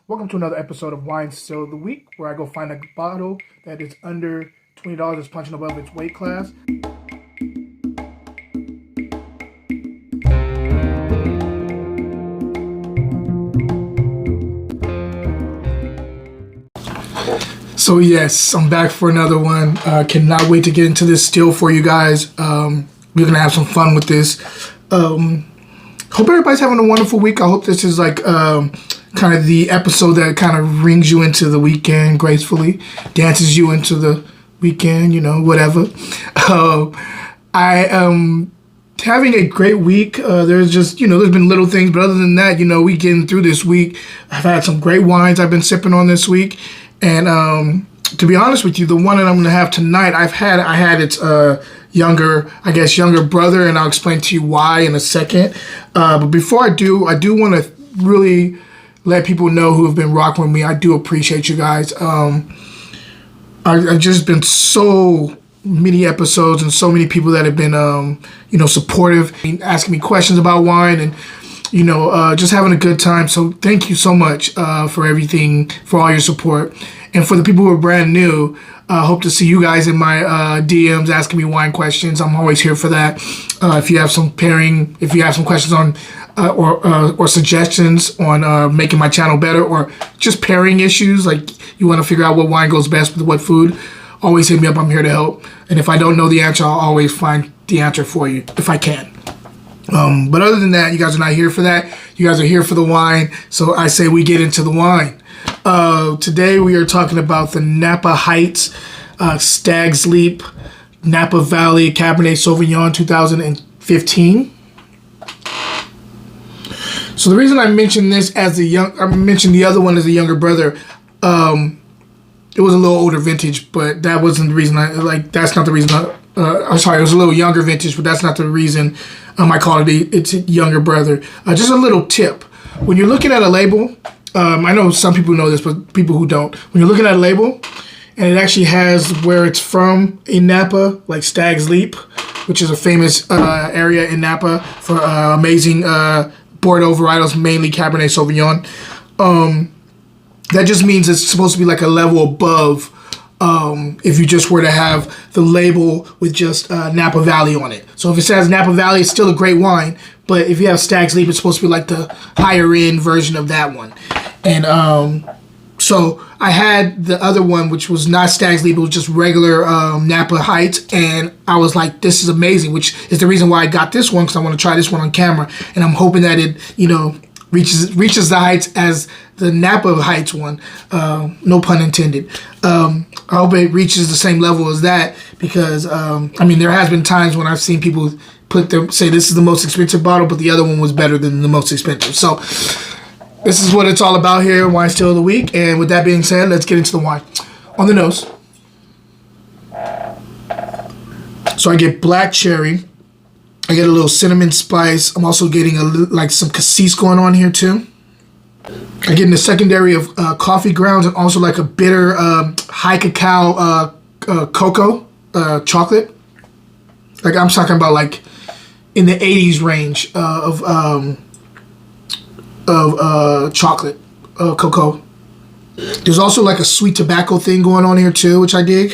Welcome to another episode of Wine Still of the Week, where I go find a bottle that is under $20 that's punching above its weight class. So yes, I'm back for another one. Cannot wait to get into this still for you guys. We're gonna have some fun with this. Hope everybody's having a wonderful week. I hope this is like kind of the episode that kind of brings you into the weekend gracefully, dances you into the weekend, you know, whatever. I am having a great week. There's just, there's been little things, but other than that, we getting through this week. I've had some great wines I've been sipping on this week. And to be honest with you, the one that I'm going to have tonight, I had its younger brother, and I'll explain to you why in a second. But before I do want to really let people know who have been rocking with me. I do appreciate you guys. I've just been so many episodes and so many people that have been, supportive, asking me questions about wine and, just having a good time. So thank you so much for everything, for all your support. And for the people who are brand new, hope to see you guys in my DMs asking me wine questions. I'm always here for that. If you have some questions on or suggestions on making my channel better, or just pairing issues, like you want to figure out what wine goes best with what food, always hit me up. I'm here to help. And if I don't know the answer, I'll always find the answer for you if I can. But other than that, you guys are not here for that. You guys are here for the wine. So I say we get into the wine. Today we are talking about the Napa Heights Stag's Leap Napa Valley Cabernet Sauvignon 2015. So the reason I mentioned this I mentioned the other one as a younger brother. It was a little older vintage, but that wasn't the reason that's not the reason I'm sorry, it was a little younger vintage, but that's not the reason I call it's a younger brother. Just a little tip. When you're looking at a label, I know some people know this, but people who don't, when you're looking at a label and it actually has where it's from in Napa, like Stag's Leap, which is a famous area in Napa for amazing Bordeaux varietals, mainly Cabernet Sauvignon. That just means it's supposed to be like a level above if you just were to have the label with just Napa Valley on it. So if it says Napa Valley, it's still a great wine, but if you have Stag's Leap, it's supposed to be like the higher end version of that one. And so I had the other one, which was not Stag's Leap, it was just regular Napa Heights, and I was like, this is amazing, which is the reason why I got this one, because I want to try this one on camera, and I'm hoping that it, reaches the heights as the Napa Heights one, no pun intended. I hope it reaches the same level as that, because there has been times when I've seen people say this is the most expensive bottle, but the other one was better than the most expensive. So this is what it's all about here, Wine Still of the Week. And with that being said, let's get into the wine. On the nose, so I get black cherry. I get a little cinnamon spice. I'm also getting some cassis going on here too. I get in the secondary of coffee grounds and also like a bitter high cacao cocoa chocolate. Like I'm talking about like in the 80s range of chocolate cocoa. There's also like a sweet tobacco thing going on here too, which I dig.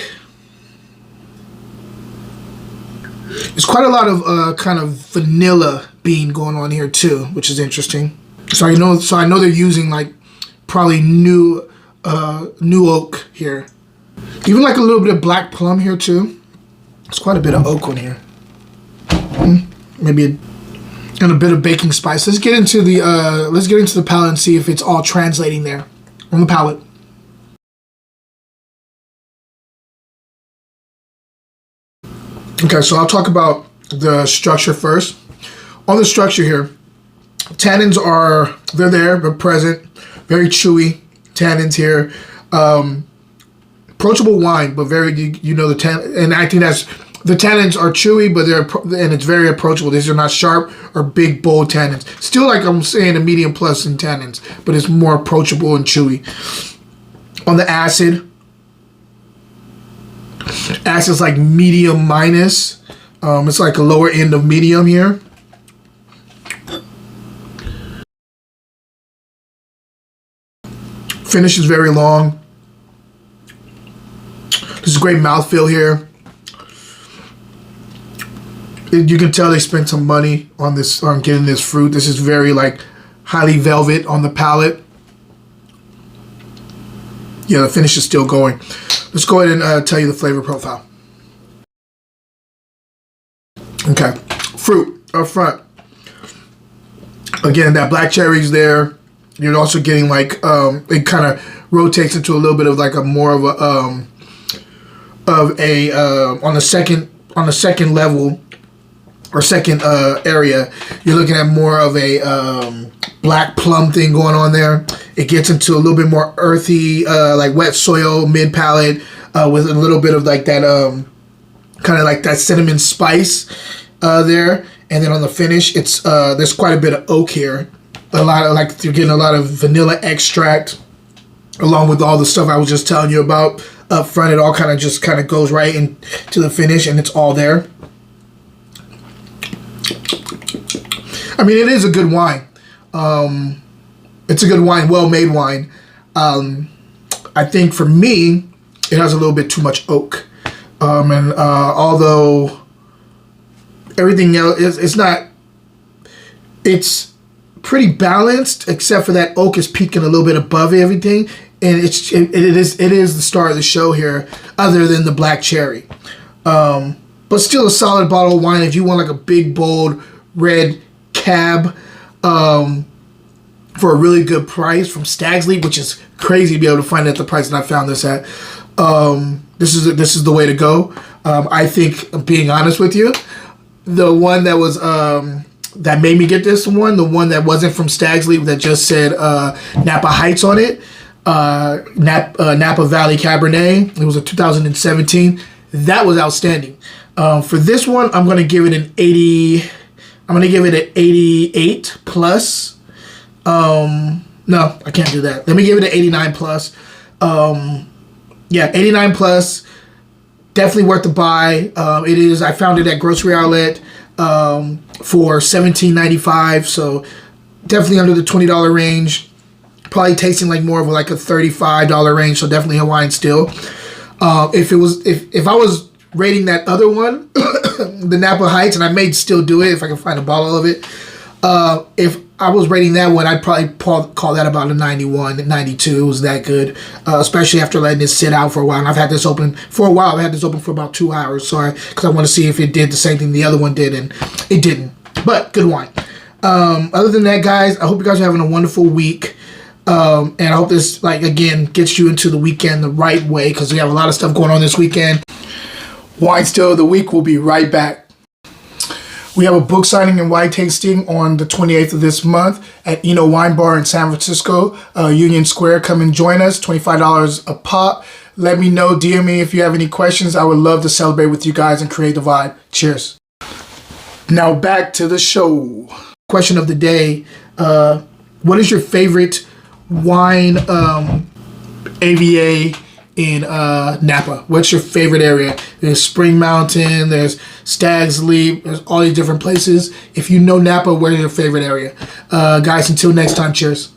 There's quite a lot of kind of vanilla bean going on here too, which is interesting. So I know they're using like probably new oak here. Even like a little bit of black plum here too. There's quite a bit of oak on here. Maybe and a bit of baking spice. Let's get into the palate and see if it's all translating there on the palate. Okay, so I'll talk about the structure first. On the structure here, tannins they're there, they're present, very chewy tannins here. Approachable wine, but very, the tannin, and I think the tannins are chewy, but and it's very approachable. These are not sharp or big, bold tannins. Still, like I'm saying, a medium plus in tannins, but it's more approachable and chewy. On the acid, acid's like medium minus. It's like a lower end of medium here. Finish is very long. There's a great mouthfeel here. You can tell they spent some money on this, on getting this fruit. This is very like highly velvet on the palate. Yeah, the finish is still going. Let's go ahead and tell you the flavor profile. Okay, fruit up front. Again, that black cherry's there. You're also getting like it kind of rotates into a little bit of like a more of a on the second level or second area. You're looking at more of a black plum thing going on there. It gets into a little bit more earthy, like wet soil mid palate, with a little bit of like that kind of like that cinnamon spice there. And then on the finish, it's there's quite a bit of oak here. A lot of like you're getting a lot of vanilla extract, along with all the stuff I was just telling you about up front. It all kind of goes right into the finish, and it's all there. I mean, it is a good wine. It's a good wine, well-made wine. I think for me, it has a little bit too much oak, and although everything else it's pretty balanced, except for that oak is peaking a little bit above everything, and it is the star of the show here, other than the black cherry. But still a solid bottle of wine if you want like a big bold red cab for a really good price from Stag's Leap, which is crazy to be able to find at the price that I found this at. This is the way to go. I think, being honest with you, the one that was that made me get this one, the one that wasn't from Stag's Leap, that just said Napa Heights on it, Napa Valley Cabernet. It was a 2017. That was outstanding. For this one, I'm gonna give it an 80. I'm gonna give it an 88 plus. No, I can't do that. Let me give it an 89 plus. Yeah, 89 plus. Definitely worth the buy. It is. I found it at grocery outlet for $17.95. So definitely under the $20 range. Probably tasting like more of like a $35 range. So definitely Hawaiian still. If I was rating that other one, the Napa Heights, and I may still do it if I can find a bottle of it. If I was rating that one, I'd probably call that about a 91, 92. It was that good, especially after letting it sit out for a while. And I've had this open for a while. I've had this open for about 2 hours, because I want to see if it did the same thing the other one did, and it didn't. But good wine. Other than that, guys, I hope you guys are having a wonderful week. And I hope this, like, again, gets you into the weekend the right way, because we have a lot of stuff going on this weekend. Wine Still of the Week will be right back. We have a book signing and wine tasting on the 28th of this month at Eno Wine Bar in San Francisco, Union Square. Come and join us, $25 a pop. Let me know, DM me if you have any questions. I would love to celebrate with you guys and create the vibe. Cheers. Now back to the show. Question of the day. What is your favorite wine AVA in Napa? What's your favorite area? There's Spring Mountain, there's Stag's Leap, there's all these different places. If you know Napa, where's your favorite area? Guys, until next time, cheers.